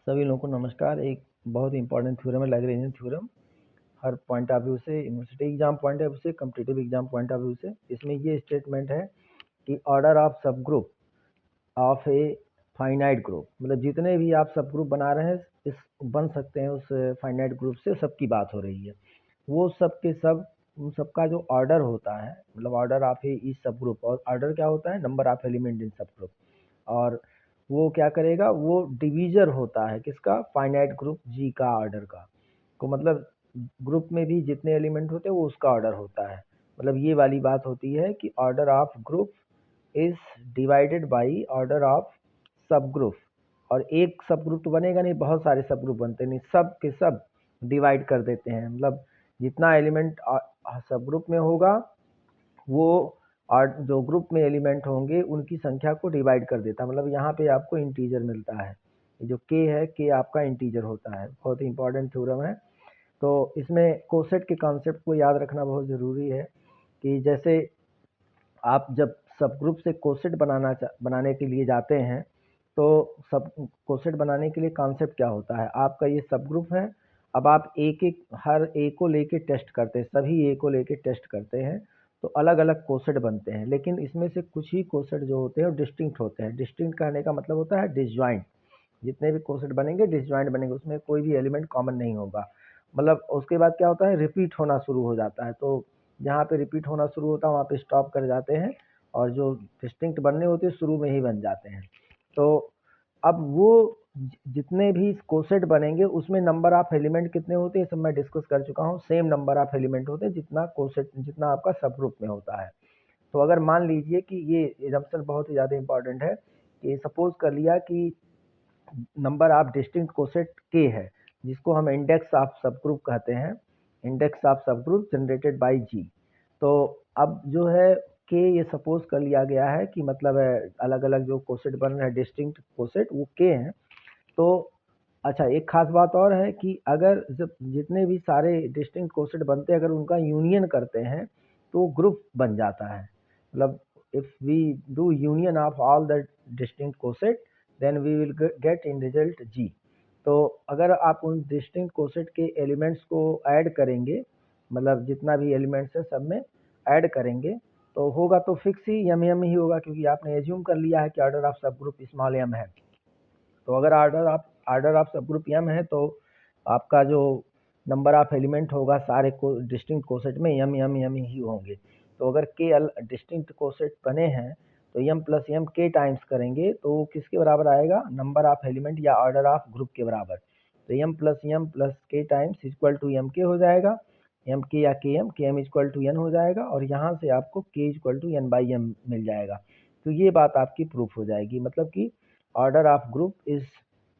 सभी लोगों को नमस्कार। एक बहुत ही इंपॉर्टेंट थ्योरम है लैग्रेंजियन थ्योरम। हर पॉइंट ऑफ व्यू से, university exam point of view से, competitive exam point of view से, इसमें ये स्टेटमेंट है कि order of sub group of a finite group, मतलब जितने भी आप सब ग्रुप बना रहे हैं इस बन सकते हैं उस फाइनाइट ग्रुप से, सबकी बात हो रही है। वो सब के सब, उन सबका जो ऑर्डर होता है, मतलब ऑर्डर ऑफ ए ईच सब ग्रुप, और ऑर्डर क्या होता है, नंबर ऑफ एलिमेंट इन सब ग्रुप। और वो क्या करेगा, वो डिवीजर होता है किसका, फाइनाइट ग्रुप जी का ऑर्डर का। तो मतलब ग्रुप में भी जितने एलिमेंट होते हैं वो उसका ऑर्डर होता है। मतलब ये वाली बात होती है कि order of group is divided by order of sub group. और एक सब ग्रुप तो बनेगा नहीं, बहुत सारे सब ग्रुप बनते नहीं, सब के सब डिवाइड कर देते हैं। मतलब जितना एलिमेंट सब ग्रुप में होगा वो, और जो ग्रुप में एलिमेंट होंगे उनकी संख्या को डिवाइड कर देता है। मतलब यहाँ पे आपको इंटीजर मिलता है। ये जो के है, के आपका इंटीजर होता है। बहुत ही इंपॉर्टेंट थ्योरम है। तो इसमें कोसेट के कॉन्सेप्ट को याद रखना बहुत ज़रूरी है कि जैसे आप जब सब ग्रुप से कोसेट बनाने के लिए जाते हैं, तो सब कोसेट बनाने के लिए कॉन्सेप्ट क्या होता है, आपका ये सब ग्रुप है। अब आप एक एक हर ए को लेके टेस्ट करते हैं, सभी ए को लेके टेस्ट करते हैं, तो अलग अलग कोसेट बनते हैं। लेकिन इसमें से कुछ ही कोसेट जो होते हैं वो डिस्टिंक्ट होते हैं। डिस्टिंक्ट कहने का मतलब होता है डिसजॉइंट। जितने भी कोसेट बनेंगे डिसजॉइंट बनेंगे, उसमें कोई भी एलिमेंट कॉमन नहीं होगा। मतलब उसके बाद क्या होता है, रिपीट होना शुरू हो जाता है। तो जहाँ पे रिपीट होना शुरू होता है वहाँ पे स्टॉप कर जाते हैं, और जो डिस्टिंक्ट बनने होते हैं शुरू में ही बन जाते हैं। तो अब वो जितने भी कोसेट बनेंगे उसमें नंबर ऑफ एलिमेंट कितने होते हैं, सब मैं डिस्कस कर चुका हूँ। सेम नंबर ऑफ एलिमेंट होते हैं जितना कोसेट, जितना आपका सब ग्रुप में होता है। तो अगर मान लीजिए कि ये एजम्पशन बहुत ही ज़्यादा इंपॉर्टेंट है कि सपोज कर लिया कि नंबर ऑफ डिस्टिंक्ट कोसेट के है, जिसको हम इंडेक्स ऑफ सब ग्रुप कहते हैं, index of sub group generated by जी। तो अब जो है के, ये सपोज कर लिया गया है कि मतलब अलग अलग जो कोसेट बन रहे हैं डिस्टिंक्ट कोसेट वो के हैं। तो अच्छा, एक खास बात और है कि अगर जब जितने भी सारे डिस्टिंक्ट कोसेट बनते हैं, अगर उनका यूनियन करते हैं तो ग्रुप बन जाता है। मतलब if we do union of all the distinct coset then we will get in result G. तो अगर आप उन डिस्टिंक्ट कोसेट के एलिमेंट्स को ऐड करेंगे, मतलब जितना भी एलिमेंट्स है सब में ऐड करेंगे, तो होगा तो फिक्स ही एम ही होगा, क्योंकि आपने एज्यूम कर लिया है कि order of sub group small M है। तो अगर order of sub group M है तो आपका जो नंबर ऑफ एलिमेंट होगा सारे को डिस्टिंक्ट कोसेट में एम ही होंगे। तो अगर के डिस्टिंक्ट कोसेट बने हैं तो एम प्लस एम के टाइम्स करेंगे तो किसके बराबर आएगा, नंबर ऑफ एलिमेंट या ऑर्डर ऑफ ग्रुप के बराबर। तो एम प्लस के टाइम्स इक्वल टू एम के हो जाएगा, एम के या के एम इक्वल टू एन हो जाएगा, और यहाँ से आपको K equal to N by M मिल जाएगा। तो ये बात आपकी प्रूफ हो जाएगी। मतलब कि order of group is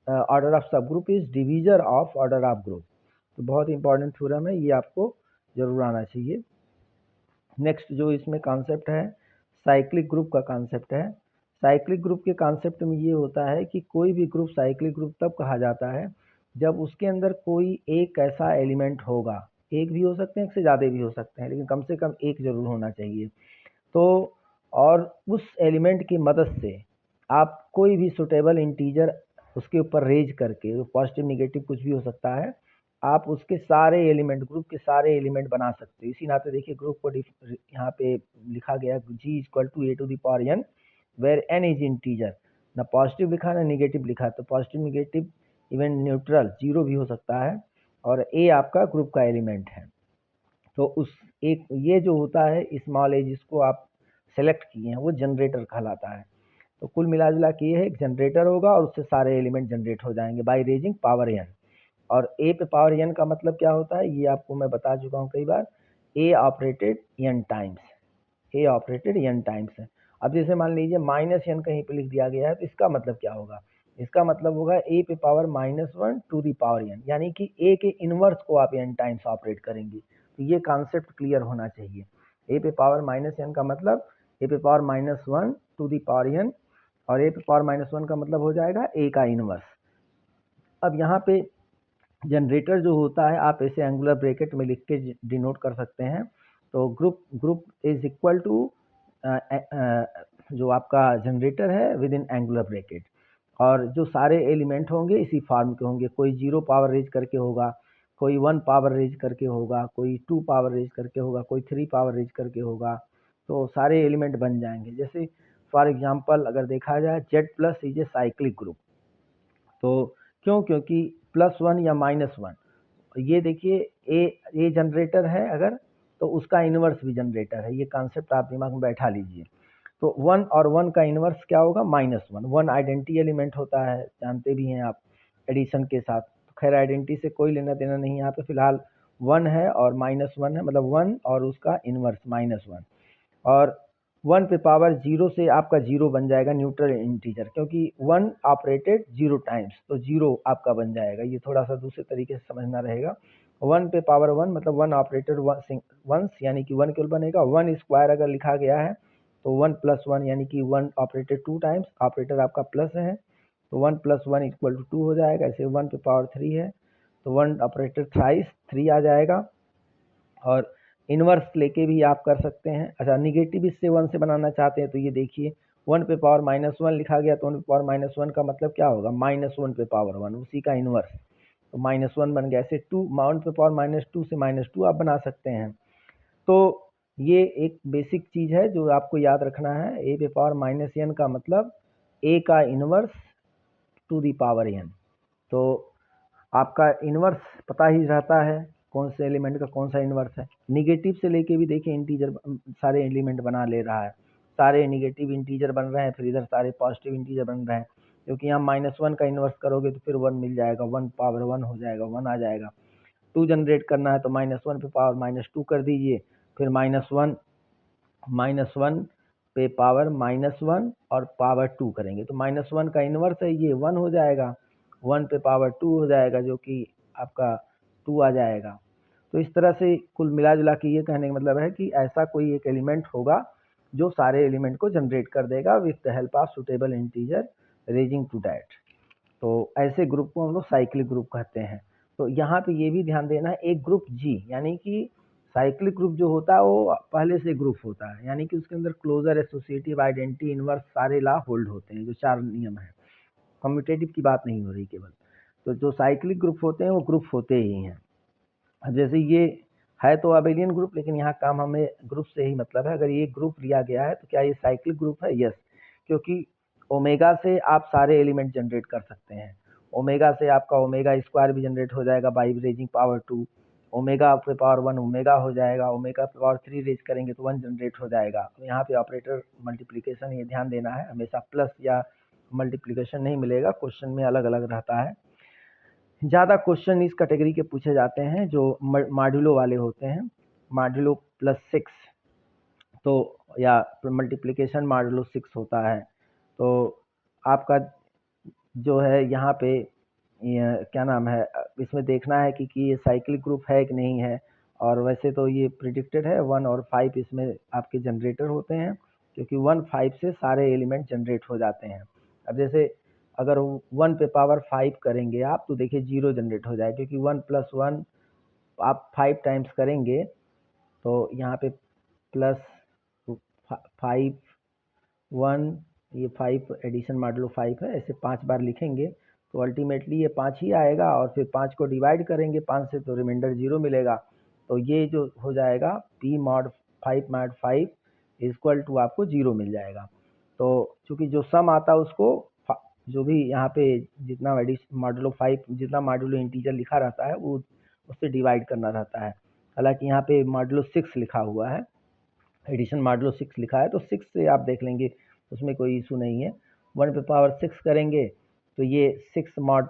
order of sub group is divisor of order of group. तो बहुत इंपॉर्टेंट थ्योरम है, ये आपको जरूर आना चाहिए। नेक्स्ट जो इसमें कॉन्सेप्ट है, साइक्लिक ग्रुप का कॉन्सेप्ट है। साइक्लिक ग्रुप के कॉन्सेप्ट में ये होता है कि कोई भी ग्रुप साइक्लिक ग्रुप तब कहा जाता है जब उसके अंदर कोई एक ऐसा एलिमेंट होगा, एक भी हो सकते हैं, एक से ज़्यादा भी हो सकते हैं, लेकिन कम से कम एक जरूर होना चाहिए। तो और उस एलिमेंट की मदद से आप कोई भी सुटेबल इंटीजर उसके ऊपर रेज करके, पॉजिटिव निगेटिव कुछ भी हो सकता है, आप उसके सारे एलिमेंट, ग्रुप के सारे एलिमेंट बना सकते हो। इसी नाते देखिए ग्रुप को यहाँ पे लिखा गया G equal to A to the power N, where N is integer. ना पॉजिटिव लिखा ना निगेटिव लिखा, तो positive negative even neutral zero भी हो सकता है, और ए आपका ग्रुप का एलिमेंट है। तो उस एक ये जो होता है स्मॉल ए जिसको आप सेलेक्ट किए हैं वो जनरेटर कहलाता है। तो कुल मिला जुला के ये है, एक जनरेटर होगा और उससे सारे एलिमेंट जनरेट हो जाएंगे बाय रेजिंग पावर एन। और ए पे पावर एन का मतलब क्या होता है, ये आपको मैं बता चुका हूँ कई बार, ए ऑपरेटेड एन टाइम्स, ए ऑपरेटेड एन टाइम्स है। अब जैसे मान लीजिए माइनस एन कहीं पे लिख दिया गया है, तो इसका मतलब क्या होगा, इसका मतलब होगा ए पे power -1 to the power n, यानी कि ए के इनवर्स को आप एन टाइम्स ऑपरेट करेंगे। तो ये कॉन्सेप्ट क्लियर होना चाहिए। ए पे पावर -n का मतलब ए पे power -1 to the power n, और ए पे पावर -1 का मतलब हो जाएगा ए का इनवर्स। अब यहाँ पे जनरेटर जो होता है आप इसे एंगुलर ब्रैकेट में लिख के डिनोट कर सकते हैं। तो ग्रुप इज इक्वल टू जो आपका जनरेटर है विद इन एंगुलर ब्रैकेट। और जो सारे एलिमेंट होंगे इसी फॉर्म के होंगे, कोई 0 पावर रेज करके होगा, कोई 1 पावर रेज करके होगा, कोई 2 पावर रेज करके होगा, कोई 3 पावर रेज करके होगा, तो सारे एलिमेंट बन जाएंगे। जैसे फॉर एग्जांपल अगर देखा जाए Z+ is a cyclic group, तो क्यों? क्योंकि +1 या -1, ये देखिए ए जनरेटर है अगर, तो उसका इन्वर्स भी जनरेटर है, ये कॉन्सेप्ट आप दिमाग में बैठा लीजिए। तो 1 और 1 का इन्वर्स क्या होगा? -1। 1 आइडेंटिटी एलिमेंट होता है, जानते भी हैं आप, एडिशन के साथ। तो खैर आइडेंटिटी से कोई लेना देना नहीं है यहाँ पे, फिलहाल 1 है और -1 है, मतलब 1 और उसका इन्वर्स -1। और 1 पे पावर 0 से आपका 0 बन जाएगा न्यूट्रल इंटीजर, क्योंकि 1 ऑपरेटेड 0 टाइम्स, तो 0 आपका बन जाएगा। ये थोड़ा सा दूसरे तरीके से समझना रहेगा। 1 पे पावर 1 मतलब 1 ऑपरेटेड वंस, यानी कि 1 केवल बनेगा। 1 स्क्वायर अगर लिखा गया है तो 1 + 1 यानी कि 1 ऑपरेटेड 2 टाइम्स, ऑपरेटर आपका प्लस है, तो 1 + 1 = 2 हो जाएगा। ऐसे 1 पे पावर 3 है तो 1 ऑपरेटेड थ्राइस 3 आ जाएगा। और इन्वर्स लेके भी आप कर सकते हैं। अच्छा, निगेटिव इससे 1 से बनाना चाहते हैं तो ये देखिए 1 पे पावर -1 लिखा गया, तो 1 पे पावर -1 का मतलब क्या होगा? -1 पे पावर 1, उसी का इन्वर्स, तो -1 बन गया। ऐसे 1 पे पावर -2 से -2 आप बना सकते हैं। तो ये एक बेसिक चीज़ है जो आपको याद रखना है। a पे पावर -n का मतलब a का inverse to the power n। तो आपका इन्वर्स पता ही रहता है कौन से एलिमेंट का कौन सा इन्वर्स है। निगेटिव से लेके भी देखिए इंटीजर सारे एलिमेंट बना ले रहा है, सारे निगेटिव इंटीजर बन रहे हैं, फिर इधर सारे पॉजिटिव इंटीजर बन रहे हैं, क्योंकि यहाँ -1 का इन्वर्स करोगे तो फिर 1 मिल जाएगा, 1 पावर 1 हो जाएगा, 1 आ जाएगा। 2 जनरेट करना है तो -1 पे पावर -2 कर दीजिए, फिर -1 पे पावर -1 और पावर 2 करेंगे तो -1 का इन्वर्स है ये 1 हो जाएगा, 1 पे पावर 2 हो जाएगा जो कि आपका 2 आ जाएगा। तो इस तरह से कुल मिला जुला के ये कहने का मतलब है कि ऐसा कोई एक एलिमेंट होगा जो सारे एलिमेंट को जनरेट कर देगा with the help of suitable integer raising to that. तो ऐसे ग्रुप को हम लोग साइक्लिक ग्रुप कहते हैं। तो यहाँ पे ये भी ध्यान देना है, एक ग्रुप जी, यानी कि साइक्लिक ग्रुप जो होता है वो पहले से ग्रुप होता है, यानी कि उसके अंदर क्लोजर, एसोसिएटिव, आइडेंटिटी, इनवर्स सारे लॉ होल्ड होते हैं, जो 4 नियम है। कम्यूटेटिव की बात नहीं हो रही केवल। तो जो साइक्लिक ग्रुप होते हैं वो ग्रुप होते ही हैं। अब जैसे ये है तो अबेलियन ग्रुप, लेकिन यहाँ काम हमें ग्रुप से ही मतलब है। अगर ये ग्रुप लिया गया है तो क्या ये साइक्लिक ग्रुप है? यस, क्योंकि ओमेगा से आप सारे एलिमेंट जनरेट कर सकते हैं। ओमेगा से आपका ओमेगा स्क्वायर भी जनरेट हो जाएगा बाई रेजिंग पावर 2, ओमेगा पे पावर 1 ओमेगा हो जाएगा, ओमेगा पे पावर 3 रेज करेंगे तो 1 जनरेट हो जाएगा। तो यहाँ पे ऑपरेटर मल्टीप्लिकेशन ये ध्यान देना है, हमेशा प्लस या मल्टीप्लिकेशन नहीं मिलेगा, क्वेश्चन में अलग अलग रहता है। ज़्यादा क्वेश्चन इस कैटेगरी के पूछे जाते हैं जो मॉड्यूलो वाले होते हैं, मॉड्यूलो +6, तो या मल्टीप्लिकेशन मॉड्यूलो 6 होता है। तो आपका जो है यहाँ पे क्या नाम है, इसमें देखना है कि ये साइक्लिक ग्रुप है कि नहीं है। और वैसे तो ये प्रिडिक्टेड है, 1 और 5 इसमें आपके जनरेटर होते हैं, क्योंकि 1 5 से सारे एलिमेंट जनरेट हो जाते हैं। अब जैसे अगर 1 पे पावर 5 करेंगे आप तो देखिए 0 जनरेट हो जाएगा, क्योंकि 1 + 1 आप 5 टाइम्स करेंगे तो यहाँ पे +5 1, ये 5 एडिशन मॉडुलो 5 है, ऐसे 5 बार लिखेंगे तो अल्टीमेटली ये 5 ही आएगा, और फिर 5 को डिवाइड करेंगे 5 से तो रिमाइंडर 0 मिलेगा। तो ये जो हो जाएगा p mod 5 mod 5 equal to आपको 0 मिल जाएगा। तो चूंकि जो सम आता है उसको जो भी यहाँ पे जितना एडिशन मॉडुलो 5 जितना मॉडुलो इंटीजर लिखा रहता है वो उससे डिवाइड करना रहता है। हालांकि यहाँ पे मॉडुलो 6 लिखा हुआ है, एडिशन मॉडुलो 6 लिखा है, तो 6 से आप देख लेंगे, उसमें कोई इशू नहीं है। 1 पे पावर 6 करेंगे तो ये 6 mod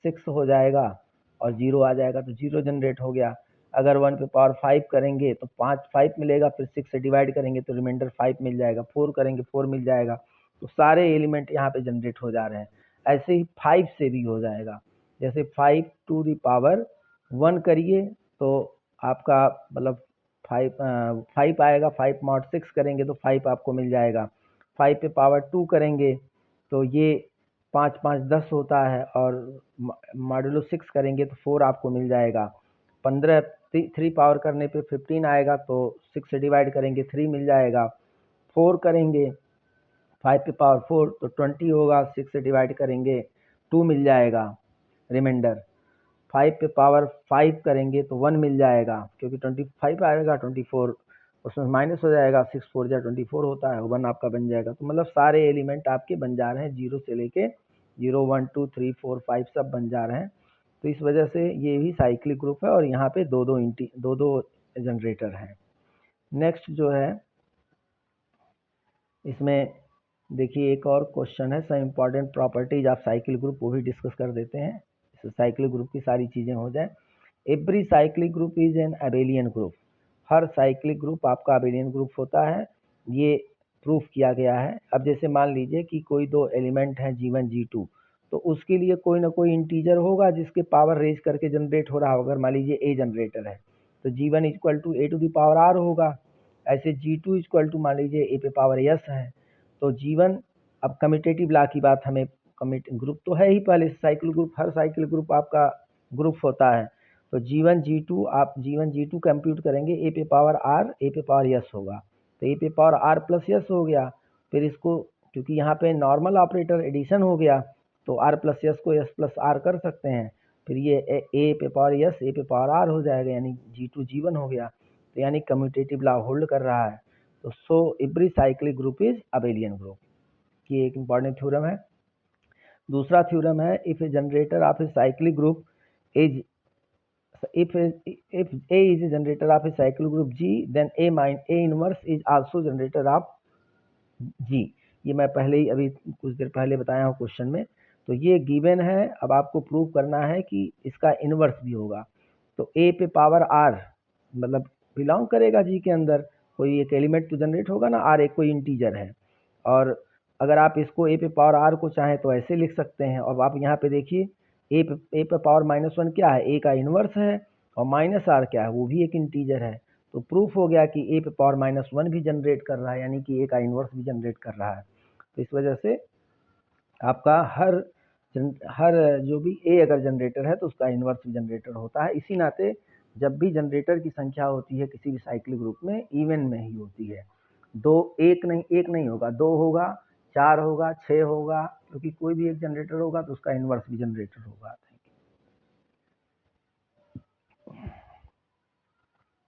6 हो जाएगा और 0 आ जाएगा, तो 0 जनरेट हो गया। अगर 1 पे पावर 5 करेंगे तो 5 मिलेगा, फिर 6 से डिवाइड करेंगे तो रिमाइंडर 5 मिल जाएगा, 4 करेंगे 4 मिल जाएगा। तो सारे एलिमेंट यहाँ पे जनरेट हो जा रहे हैं। ऐसे ही 5 से भी हो जाएगा, जैसे 5 टू दी पावर 1 करिए तो आपका मतलब 5 आएगा, 5 mod 6 करेंगे तो 5 आपको मिल जाएगा। 5 पे पावर 2 करेंगे तो ये 5 5 10 होता है, और मॉडुलो 6 करेंगे तो 4 आपको मिल जाएगा। 15 3 पावर करने पे 15 आएगा, तो 6 से डिवाइड करेंगे 3 मिल जाएगा। 4 करेंगे 5 पे पावर 4 तो 20 होगा, 6 से डिवाइड करेंगे 2 मिल जाएगा रिमाइंडर। 5 पे पावर 5 करेंगे तो 1 मिल जाएगा, क्योंकि 25 आएगा, 24 उसमें माइनस हो जाएगा, 6 4 जा 24 होता है, 1 आपका बन जाएगा। तो मतलब सारे एलिमेंट आपके बन जा रहे हैं, 0 से लेके 0 1 2 3 4 5 सब बन जा रहे हैं। तो इस वजह से ये भी साइक्लिक ग्रुप है और यहाँ पे दो दो जनरेटर हैं। नेक्स्ट जो है इसमें देखिए एक और क्वेश्चन है, some important properties of cyclic group, वो भी डिस्कस कर देते हैं, साइक्लिक ग्रुप की सारी चीज़ें हो जाए। Every cyclic group is an abelian group, her cyclic group आपका अबेलियन ग्रुप होता है, ये प्रूफ किया गया है। अब जैसे मान लीजिए कि कोई दो एलिमेंट हैं G1 G2, तो उसके लिए कोई ना कोई इंटीजर होगा जिसके पावर रेज करके जनरेट हो रहा होगा। अगर मान लीजिए ए जनरेटर है तो G1 equal to A to the power r होगा, ऐसे G2 इक्वल टू मान लीजिए ए पे पावर एस है, तो G1 अब कम्यूटेटिव लॉ की बात, हमें कमिट ग्रुप तो है ही पहले साइकिल ग्रुप, हर साइकिल ग्रुप आपका ग्रुप होता है। तो G1 G2 आप G1 G2 कंप्यूट करेंगे, ए पे पावर आर ए पे पावर एस होगा, तो ए पे पावर आर प्लस एस हो गया। फिर इसको क्योंकि यहाँ पे नॉर्मल ऑपरेटर एडिशन हो गया तो आर प्लस एस को एस प्लस आर कर सकते हैं, फिर ये ए पे पावर एस ए पे पावर आर हो जाएगा, यानी G2 G1 हो गया। तो यानी कम्यूटेटिव लॉ होल्ड कर रहा है। तो so every cyclic group is abelian group, ये एक इंपॉर्टेंट थ्योरम है। दूसरा थ्योरम है, if A generator off a cyclic group is if A is a generator of a cyclic group G, then A inverse is also generator of G। ये मैं पहले ही अभी कुछ देर पहले बताया हूँ क्वेश्चन में। तो ये गिवन है, अब आपको प्रूव करना है कि इसका इनवर्स भी होगा। तो A पे पावर R मतलब बिलोंग करेगा G के अंदर, कोई एक एलिमेंट तो जनरेट होगा ना, R एक कोई इंटीजर है, और अगर आप इसको A पे पावर R को चाहें तो ऐसे लिख सकते हैं। और आप यहाँ पे देखिए ए पे पावर -1 क्या है, ए का इनवर्स है, और माइनस आर क्या है, वो भी एक इंटीजर है। तो प्रूफ हो गया कि ए पे पावर -1 भी जनरेट कर रहा है, यानी कि ए का इनवर्स भी जनरेट कर रहा है। तो इस वजह से आपका हर जो भी ए अगर जनरेटर है तो उसका इनवर्स भी जनरेटर होता है। इसी नाते जब भी जनरेटर की संख्या होती है किसी भी साइक्लिक ग्रुप में, इवन में ही होती है। एक नहीं होगा, 2 होगा, 4 होगा, 6 होगा, क्योंकि कोई भी एक जनरेटर होगा तो उसका इनवर्स भी जनरेटर होगा।